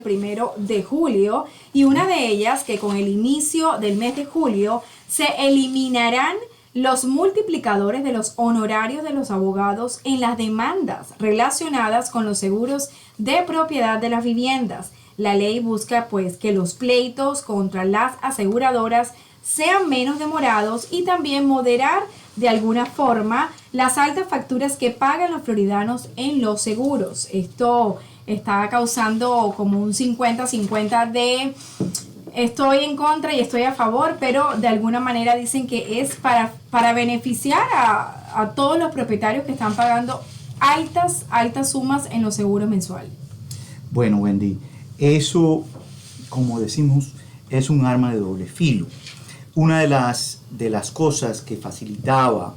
primero de julio, y una de ellas que con el inicio del mes de julio se eliminarán los multiplicadores de los honorarios de los abogados en las demandas relacionadas con los seguros de propiedad de las viviendas. La ley busca pues que los pleitos contra las aseguradoras sean menos demorados y también moderar de alguna forma las altas facturas que pagan los floridanos en los seguros. Esto está causando como un 50-50 de estoy en contra y estoy a favor, pero de alguna manera dicen que es para beneficiar a todos los propietarios que están pagando altas sumas en los seguros mensuales. Bueno, Wendy, eso, como decimos, es un arma de doble filo. Una de las cosas que facilitaba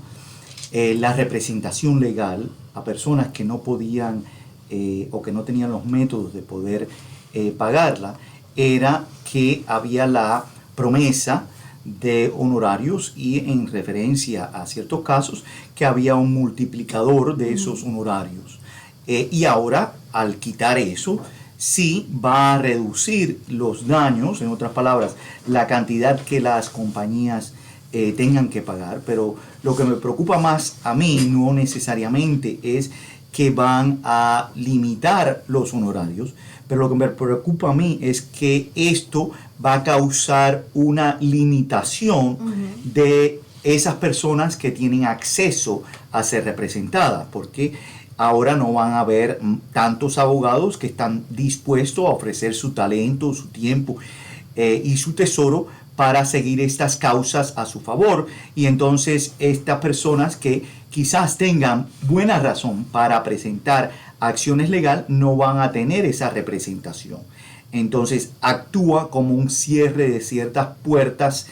la representación legal a personas que no podían o que no tenían los métodos de poder pagarla era que había la promesa de honorarios y en referencia a ciertos casos que había un multiplicador de esos honorarios. Y ahora, al quitar eso, sí va a reducir los daños, en otras palabras, la cantidad que las compañías tengan que pagar, pero lo que me preocupa más a mí no necesariamente es que van a limitar los honorarios, pero lo que me preocupa a mí es que esto va a causar una limitación de esas personas que tienen acceso a ser representadas, porque ahora no van a haber tantos abogados que están dispuestos a ofrecer su talento, su tiempo y su tesoro para seguir estas causas a su favor. Y entonces estas personas que quizás tengan buena razón para presentar acciones legales no van a tener esa representación. Entonces actúa como un cierre de ciertas puertas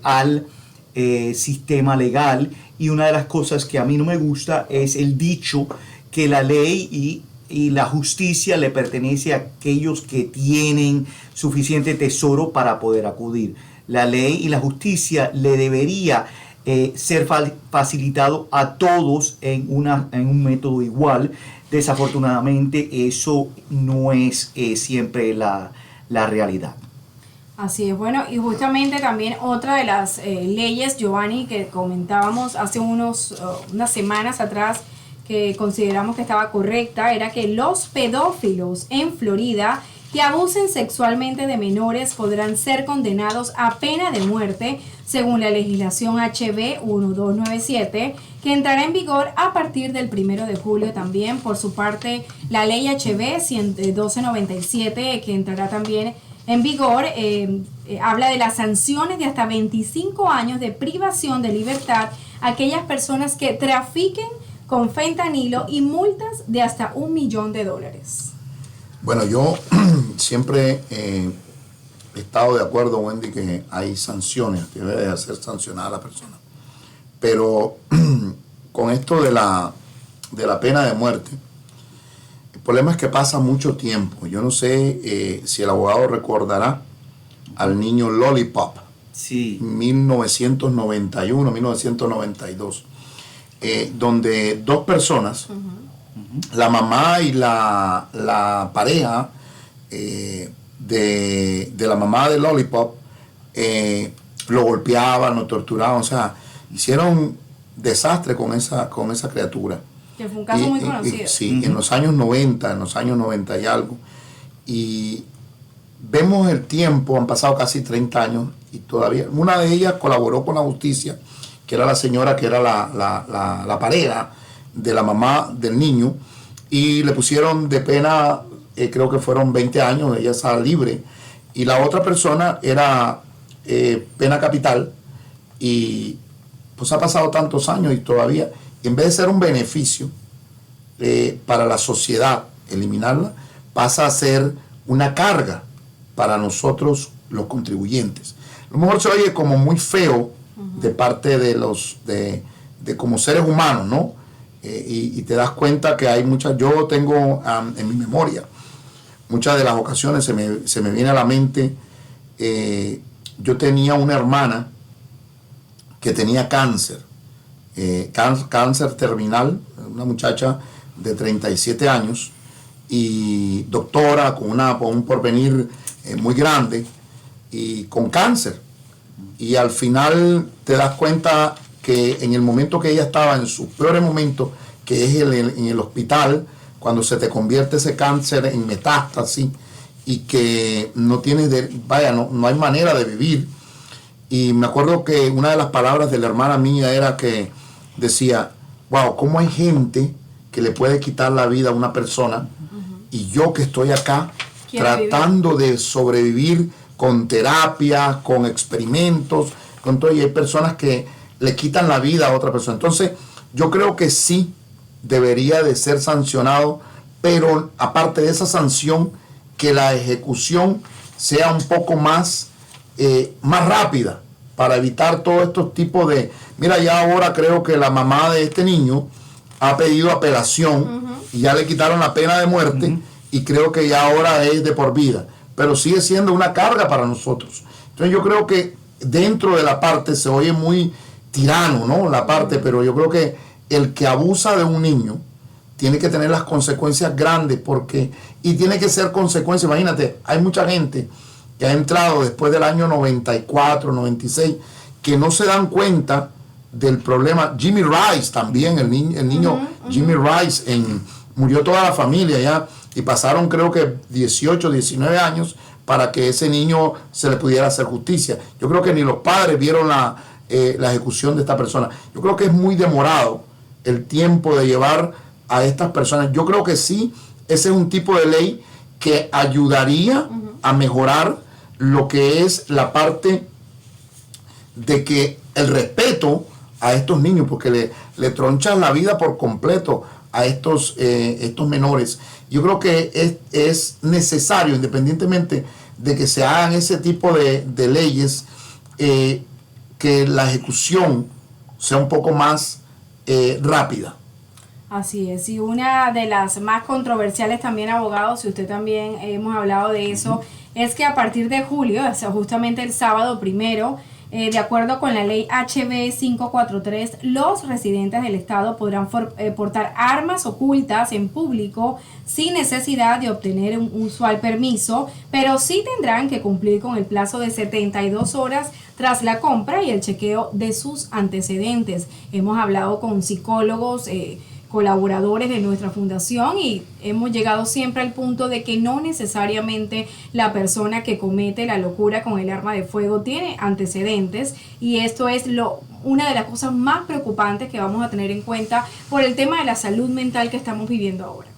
al sistema legal. Y una de las cosas que a mí no me gusta es el dicho que la ley y la justicia le pertenece a aquellos que tienen suficiente tesoro para poder acudir. La ley y la justicia le debería ser facilitado a todos en un método igual. Desafortunadamente eso no es siempre la realidad. Así es, bueno, y justamente también otra de las leyes, Giovanni, que comentábamos hace unas semanas atrás, que consideramos que estaba correcta, era que los pedófilos en Florida que abusen sexualmente de menores podrán ser condenados a pena de muerte según la legislación HB 1297, que entrará en vigor a partir del 1 de julio también. Por su parte, la ley HB 1297, que entrará también en vigor, habla de las sanciones de hasta 25 años de privación de libertad a aquellas personas que trafiquen con fentanilo y multas de hasta $1 millón. Bueno, yo siempre he estado de acuerdo, Wendy, que hay sanciones, que debe de hacer sancionada a la persona. Pero con esto de la pena de muerte, el problema es que pasa mucho tiempo. Yo no sé si el abogado recordará al niño Lollipop, sí. 1991, 1992, donde dos personas, la mamá y la pareja de la mamá de Lollipop, lo golpeaban, lo torturaban, o sea, hicieron desastre con esa criatura. Que fue un caso muy conocido. Sí, en los años 90, y algo. Y vemos el tiempo, han pasado casi 30 años y todavía, una de ellas colaboró con la justicia, que era la señora que era la pareja de la mamá del niño, y le pusieron de pena, creo que fueron 20 años, ella está libre, y la otra persona era pena capital, y pues ha pasado tantos años y todavía, en vez de ser un beneficio para la sociedad, eliminarla, pasa a ser una carga para nosotros los contribuyentes. A lo mejor se oye como muy feo de parte de como seres humanos, ¿no? Y te das cuenta que hay muchas, yo tengo en mi memoria, muchas de las ocasiones se me viene a la mente, yo tenía una hermana que tenía cáncer terminal, una muchacha de 37 años, y doctora, con un porvenir muy grande y con cáncer. Y al final te das cuenta que en el momento que ella estaba en sus peores momentos, que es en el hospital, cuando se te convierte ese cáncer en metástasis y que no tienes, no hay manera de vivir. Y me acuerdo que una de las palabras de la hermana mía era que decía, wow, ¿cómo hay gente que le puede quitar la vida a una persona? Y yo que estoy acá tratando de sobrevivir con terapia, con experimentos, con todo, y hay personas que le quitan la vida a otra persona. Entonces, yo creo que sí debería de ser sancionado, pero aparte de esa sanción, que la ejecución sea un poco más rápida, para evitar todos estos tipos de... Mira, ya ahora creo que la mamá de este niño ha pedido apelación y ya le quitaron la pena de muerte y creo que ya ahora es de por vida, pero sigue siendo una carga para nosotros. Entonces yo creo que dentro de la parte se oye muy tirano, ¿no? La parte, pero yo creo que el que abusa de un niño tiene que tener las consecuencias grandes y tiene que ser consecuencias. Imagínate, hay mucha gente que ha entrado después del año 94, 96, que no se dan cuenta del problema. Jimmy Rice también, el niño Jimmy Rice, murió toda la familia ya, y pasaron creo que 18, 19 años para que ese niño se le pudiera hacer justicia. Yo creo que ni los padres vieron la ejecución de esta persona. Yo creo que es muy demorado el tiempo de llevar a estas personas. Yo creo que sí, ese es un tipo de ley que ayudaría a mejorar lo que es la parte de que el respeto a estos niños, porque le tronchan la vida por completo a estos menores. Yo creo que es necesario, independientemente de que se hagan ese tipo de leyes, que la ejecución sea un poco más rápida. Así es, y una de las más controversiales también, abogados, y usted también hemos hablado de eso, es que a partir de julio, o sea, justamente el sábado 1, de acuerdo con la ley HB 543, los residentes del estado podrán portar armas ocultas en público sin necesidad de obtener un usual permiso, pero sí tendrán que cumplir con el plazo de 72 horas tras la compra y el chequeo de sus antecedentes. Hemos hablado con psicólogos, colaboradores de nuestra fundación, y hemos llegado siempre al punto de que no necesariamente la persona que comete la locura con el arma de fuego tiene antecedentes, y esto es una de las cosas más preocupantes que vamos a tener en cuenta por el tema de la salud mental que estamos viviendo ahora.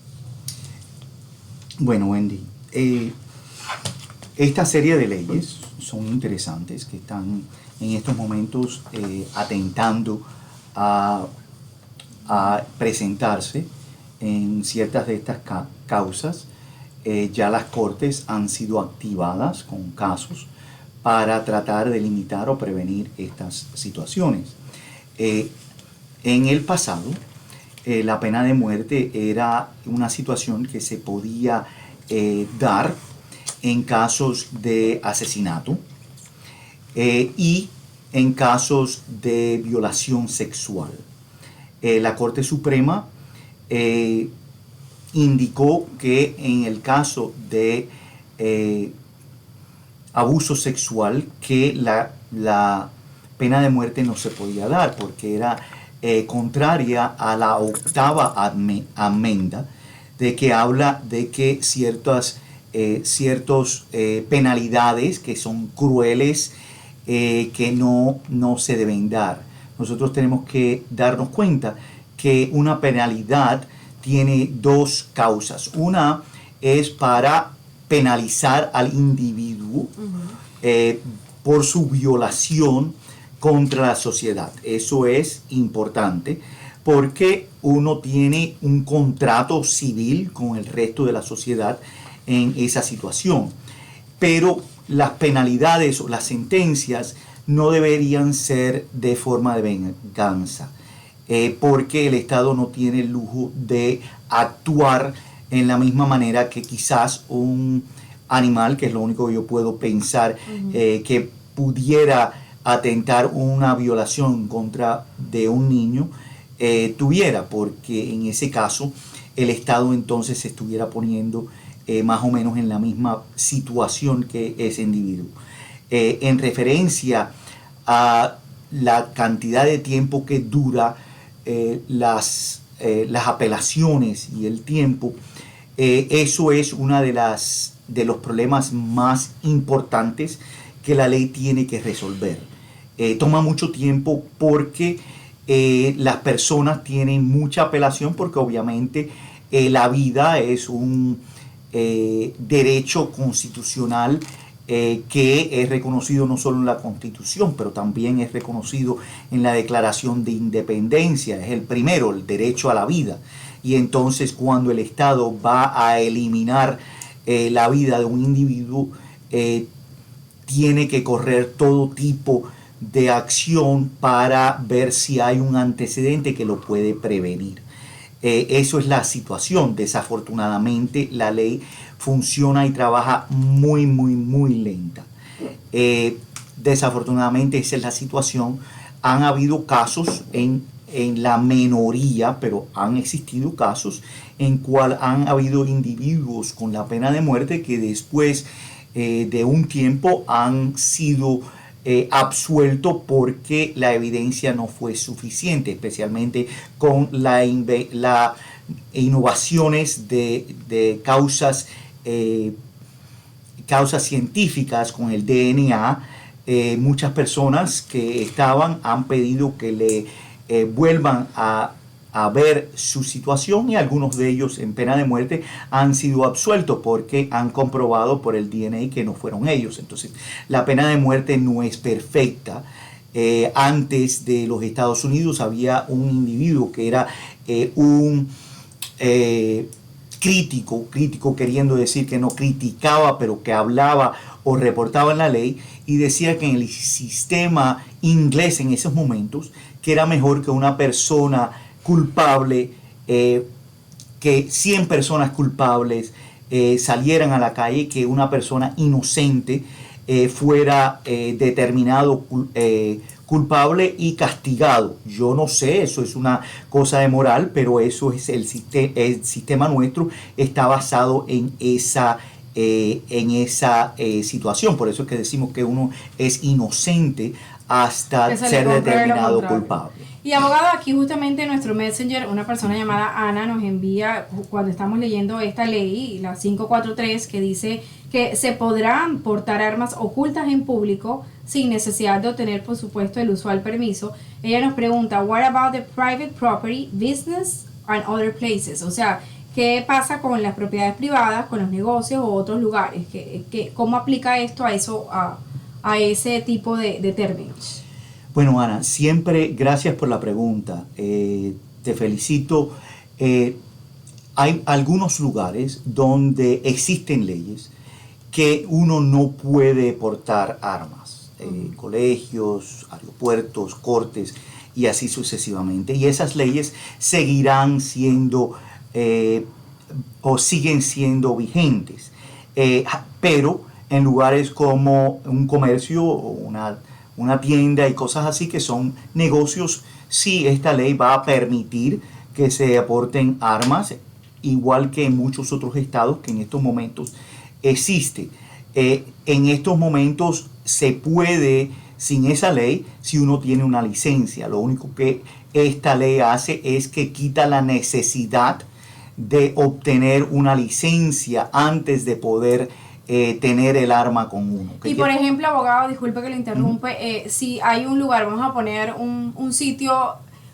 Bueno, Wendy, esta serie de leyes son interesantes, que están en estos momentos atentando a presentarse en ciertas de estas causas. Ya las cortes han sido activadas con casos para tratar de limitar o prevenir estas situaciones. En el pasado, la pena de muerte era una situación que se podía dar en casos de asesinato y en casos de violación sexual. La Corte Suprema indicó que en el caso de abuso sexual, que la pena de muerte no se podía dar porque era contraria a la 8ª enmienda, de que habla de que ciertas penalidades que son crueles, que no se deben dar. Nosotros tenemos que darnos cuenta que una penalidad tiene dos causas. Una es para penalizar al individuo por su violación contra la sociedad. Eso es importante porque uno tiene un contrato civil con el resto de la sociedad en esa situación. Pero las penalidades o las sentencias no deberían ser de forma de venganza, porque el Estado no tiene el lujo de actuar en la misma manera que quizás un animal, que es lo único que yo puedo pensar, que pudiera atentar una violación contra de un niño, tuviera, porque en ese caso el Estado entonces se estuviera poniendo más o menos en la misma situación que ese individuo. En referencia a la cantidad de tiempo que dura las apelaciones y el tiempo, eso es una de los problemas más importantes que la ley tiene que resolver. Toma mucho tiempo porque las personas tienen mucha apelación, porque obviamente la vida es un derecho constitucional que es reconocido no solo en la Constitución, pero también es reconocido en la Declaración de Independencia. Es el primero, el derecho a la vida. Y entonces cuando el Estado va a eliminar la vida de un individuo, tiene que correr todo tipo de acción para ver si hay un antecedente que lo puede prevenir. Eso es la situación. Desafortunadamente la ley funciona y trabaja muy, muy, muy lenta. Desafortunadamente esa es la situación. Han habido casos en la minoría, pero han existido casos en cual han habido individuos con la pena de muerte que después de un tiempo han sido absueltos porque la evidencia no fue suficiente, especialmente con las innovaciones de causas científicas con el DNA. Muchas personas que han pedido que le vuelvan a ver su situación, y algunos de ellos en pena de muerte han sido absueltos porque han comprobado por el DNA que no fueron ellos. Entonces la pena de muerte no es perfecta. Antes de los Estados Unidos había un individuo que era un crítico, queriendo decir que no criticaba, pero que hablaba o reportaba en la ley, y decía que en el sistema inglés en esos momentos, que era mejor que una persona culpable, que 100 personas culpables salieran a la calle, que una persona inocente fuera determinado culpable y castigado. Yo no sé, eso es una cosa de moral, pero eso es el sistema nuestro está basado en esa situación. Por eso es que decimos que uno es inocente hasta ser determinado culpable. Y abogado, aquí justamente en nuestro Messenger, una persona llamada Ana nos envía, cuando estamos leyendo esta ley, la 543, que dice que se podrán portar armas ocultas en público sin necesidad de obtener, por supuesto, el usual permiso. Ella nos pregunta, what about the private property, business and other places? O sea, ¿qué pasa con las propiedades privadas, con los negocios o otros lugares? ¿Cómo aplica esto a ese tipo de términos? Bueno, Ana, siempre gracias por la pregunta. Te felicito. Hay algunos lugares donde existen leyes que uno no puede portar armas. Colegios, aeropuertos, cortes y así sucesivamente. Y esas leyes seguirán siendo o siguen siendo vigentes. Pero en lugares como un comercio o una tienda y cosas así que son negocios, sí, esta ley va a permitir que se aporten armas, igual que en muchos otros estados que en estos momentos existe. En estos momentos se puede, sin esa ley, si uno tiene una licencia. Lo único que esta ley hace es que quita la necesidad de obtener una licencia antes de poder tener el arma con uno. Y por ejemplo, abogado, disculpe que lo interrumpe, si hay un lugar, vamos a poner un sitio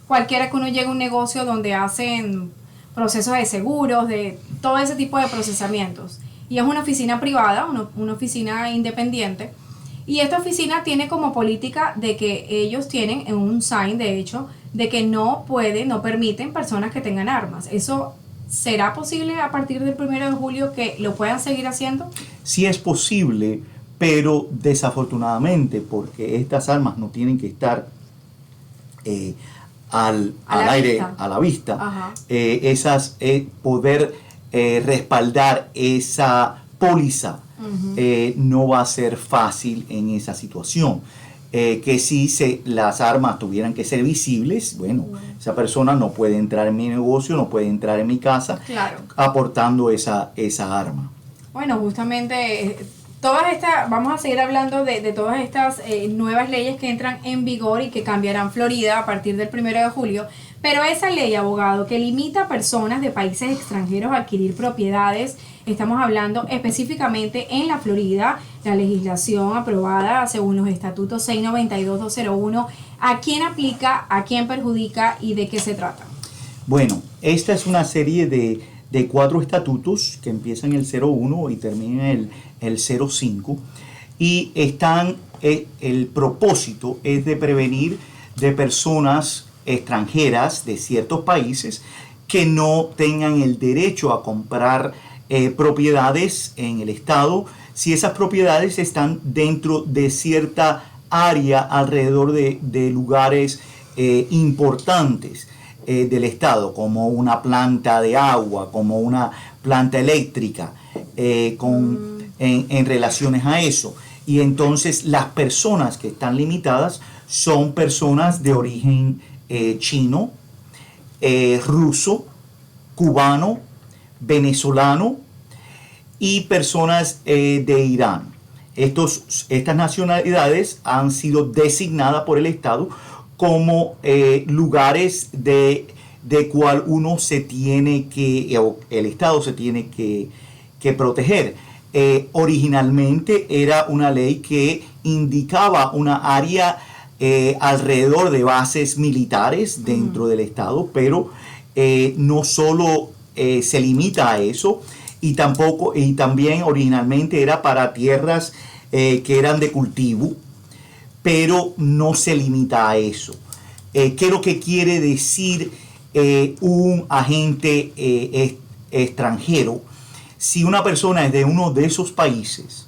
cualquiera, que uno llegue a un negocio donde hacen procesos de seguros, de todo ese tipo de procesamientos, y es una oficina privada, una oficina independiente, y esta oficina tiene como política de que ellos tienen un sign, de hecho, de que no permiten personas que tengan armas. ¿Eso será posible a partir del 1 de julio que lo puedan seguir haciendo? Sí es posible, pero desafortunadamente, porque estas armas no tienen que estar al aire, vista. A la vista, poder respaldar esa póliza no va a ser fácil en esa situación. que si las armas tuvieran que ser visibles, bueno, esa persona no puede entrar en mi negocio, no puede entrar en mi casa, Claro. aportando esa arma. Bueno, justamente vamos a seguir hablando de todas estas nuevas leyes que entran en vigor y que cambiarán Florida a partir del 1 de julio. Pero esa ley, abogado, que limita a personas de países extranjeros a adquirir propiedades, estamos hablando específicamente en la Florida, la legislación aprobada según los estatutos 692-201, ¿a quién aplica, a quién perjudica y de qué se trata? Bueno, esta es una serie de 4 estatutos que empiezan el 01 y terminan el 05 y el propósito es de prevenir de personas extranjeras de ciertos países que no tengan el derecho a comprar propiedades en el estado si esas propiedades están dentro de cierta área alrededor de lugares importantes del estado, como una planta de agua, como una planta eléctrica, en relaciones a eso. Y entonces las personas que están limitadas son personas de origen chino, ruso, cubano, venezolano y personas de Irán. Estas nacionalidades han sido designadas por el Estado como lugares de cual uno se tiene que, o el Estado se tiene que proteger. Originalmente era una ley que indicaba una área alrededor de bases militares dentro del estado, pero no solo se limita a eso, y también originalmente era para tierras que eran de cultivo, pero no se limita a eso. ¿Qué es lo que quiere decir un agente extranjero? Si una persona es de uno de esos países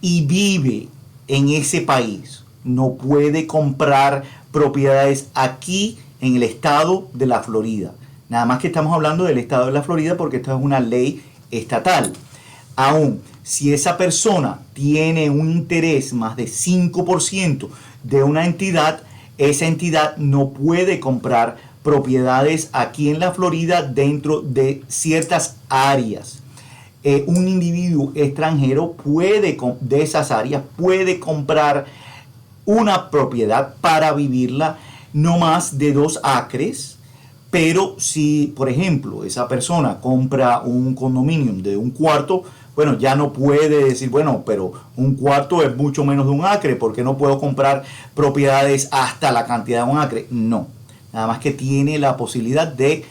y vive en ese país, no puede comprar propiedades aquí en el estado de la Florida. Nada más que estamos hablando del estado de la Florida porque esta es una ley estatal. Aún si esa persona tiene un interés más de 5% de una entidad, esa entidad no puede comprar propiedades aquí en la Florida dentro de ciertas áreas. Un individuo extranjero de esas áreas puede comprar una propiedad para vivirla no más de 2 acres, pero si, por ejemplo, esa persona compra un condominio de 1 cuarto, bueno, ya no puede decir, bueno, pero 1 cuarto es mucho menos de 1 acre, porque no puedo comprar propiedades hasta la cantidad de 1 acre. No, nada más que tiene la posibilidad de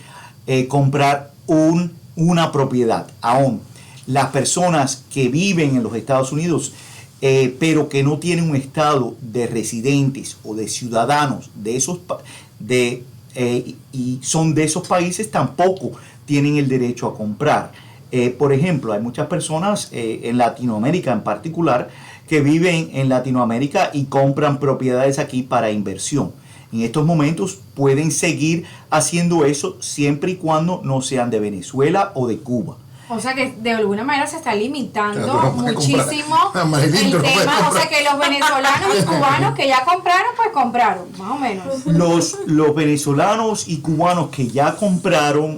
comprar una propiedad. Aún las personas que viven en los Estados Unidos, pero que no tienen un estado de residentes o de ciudadanos y son de esos países, tampoco tienen el derecho a comprar. Por ejemplo, hay muchas personas en Latinoamérica en particular que viven en Latinoamérica y compran propiedades aquí para inversión. En estos momentos pueden seguir haciendo eso siempre y cuando no sean de Venezuela o de Cuba. O sea que de alguna manera se está limitando no muchísimo el tema. O sea que los venezolanos y cubanos que ya compraron, pues compraron, más o menos. Los venezolanos y cubanos que ya compraron,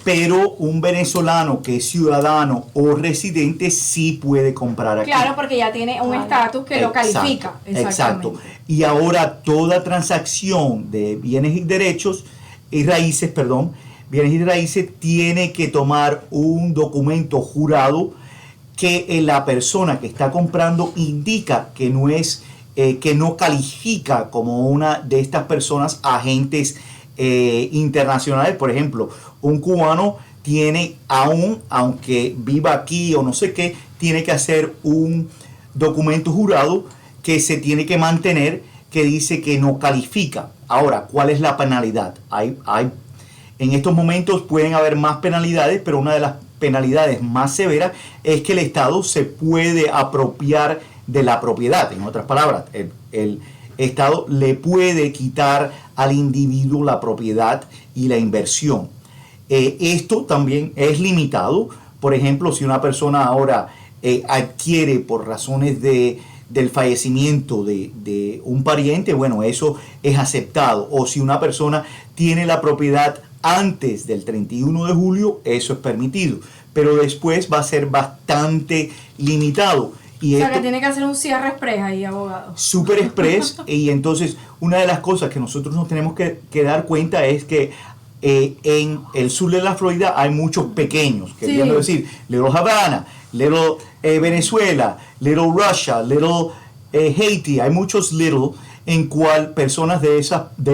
pero un venezolano que es ciudadano o residente sí puede comprar aquí. Claro, porque ya tiene un estatus que lo califica. Exacto. Y ahora toda transacción de bienes y derechos y raíces, bienes y raíces, tiene que tomar un documento jurado que la persona que está comprando indica que no califica como una de estas personas agentes internacionales. Por ejemplo, un cubano tiene, aunque viva aquí o no sé qué, tiene que hacer un documento jurado que se tiene que mantener, que dice que no califica. Ahora, ¿cuál es la penalidad? En estos momentos pueden haber más penalidades, pero una de las penalidades más severas es que el Estado se puede apropiar de la propiedad. En otras palabras, el Estado le puede quitar al individuo la propiedad y la inversión. Esto también es limitado. Por ejemplo, si una persona ahora adquiere por razones de del fallecimiento de un pariente, bueno, eso es aceptado. O si una persona tiene la propiedad antes del 31 de julio, eso es permitido. Pero después va a ser bastante limitado. Y O sea, esto, que tiene que hacer un cierre express ahí, abogado. super express. Y entonces una de las cosas que nosotros nos tenemos que dar cuenta es que en el sur de la Florida hay muchos pequeños, queriendo decir, Little Havana, Little Venezuela, Little Russia, Little Haiti, hay muchos little en cual personas de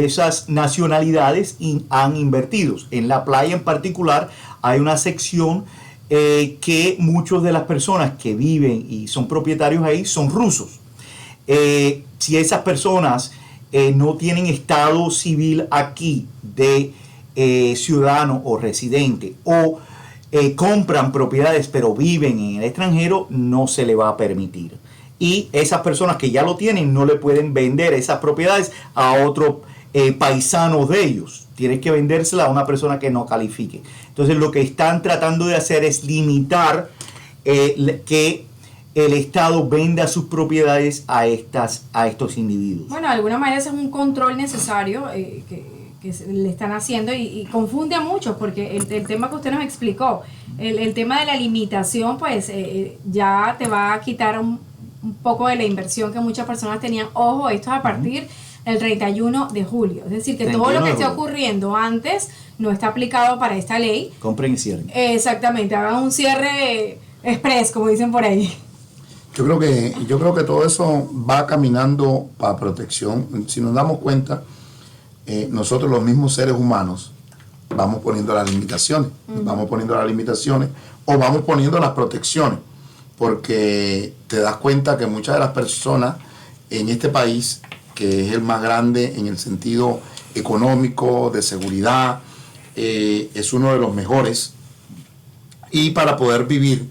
esas nacionalidades han invertido. En la playa en particular hay una sección que muchas de las personas que viven y son propietarios ahí son rusos. Si esas personas no tienen estado civil aquí de ciudadano o residente, o compran propiedades pero viven en el extranjero, no se le va a permitir. Y esas personas que ya lo tienen no le pueden vender esas propiedades a otro paisano de ellos. Tienen que vendérsela a una persona que no califique. Entonces lo que están tratando de hacer es limitar que el Estado venda sus propiedades a estos individuos. Bueno, de alguna manera ese es un control necesario que le están haciendo y confunde a muchos porque el tema que usted nos explicó, el tema de la limitación, pues ya te va a quitar un poco de la inversión que muchas personas tenían. Ojo, esto es a partir del 31 de julio. Es decir, que todo lo que esté ocurriendo antes no está aplicado para esta ley. Compren y cierren. Exactamente, hagan un cierre express, como dicen por ahí. Yo creo que todo eso va caminando para protección. Si nos damos cuenta, nosotros los mismos seres humanos vamos poniendo las limitaciones, o vamos poniendo las protecciones, porque te das cuenta que muchas de las personas en este país, que es el más grande en el sentido económico, de seguridad, es uno de los mejores, y para poder vivir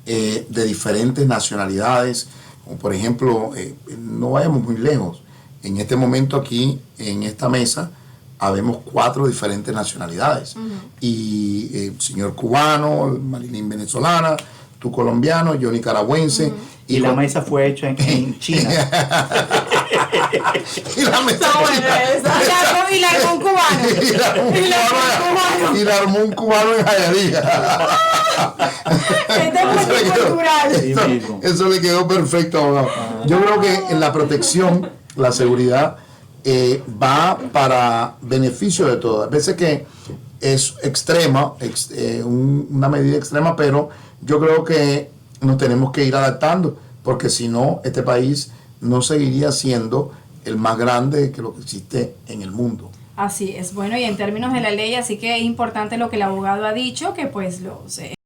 de diferentes nacionalidades, como por ejemplo, no vayamos muy lejos, en este momento aquí, en esta mesa, habemos 4 diferentes nacionalidades, y el señor cubano, Marilyn venezolana, tú colombiano, yo nicaragüense. Y la mesa fue hecha en China. Y la mesa Y la armó un cubano. y la armó un cubano en Jayalía. Este es multicultural. Eso le quedó perfecto, abogado. Yo creo que en la protección, la seguridad, va para beneficio de todos. A veces que es extrema, una medida extrema, pero yo creo que nos tenemos que ir adaptando, porque si no, este país no seguiría siendo el más grande que lo que existe en el mundo. Así es. Bueno, y en términos de la ley, así que es importante lo que el abogado ha dicho, que pues los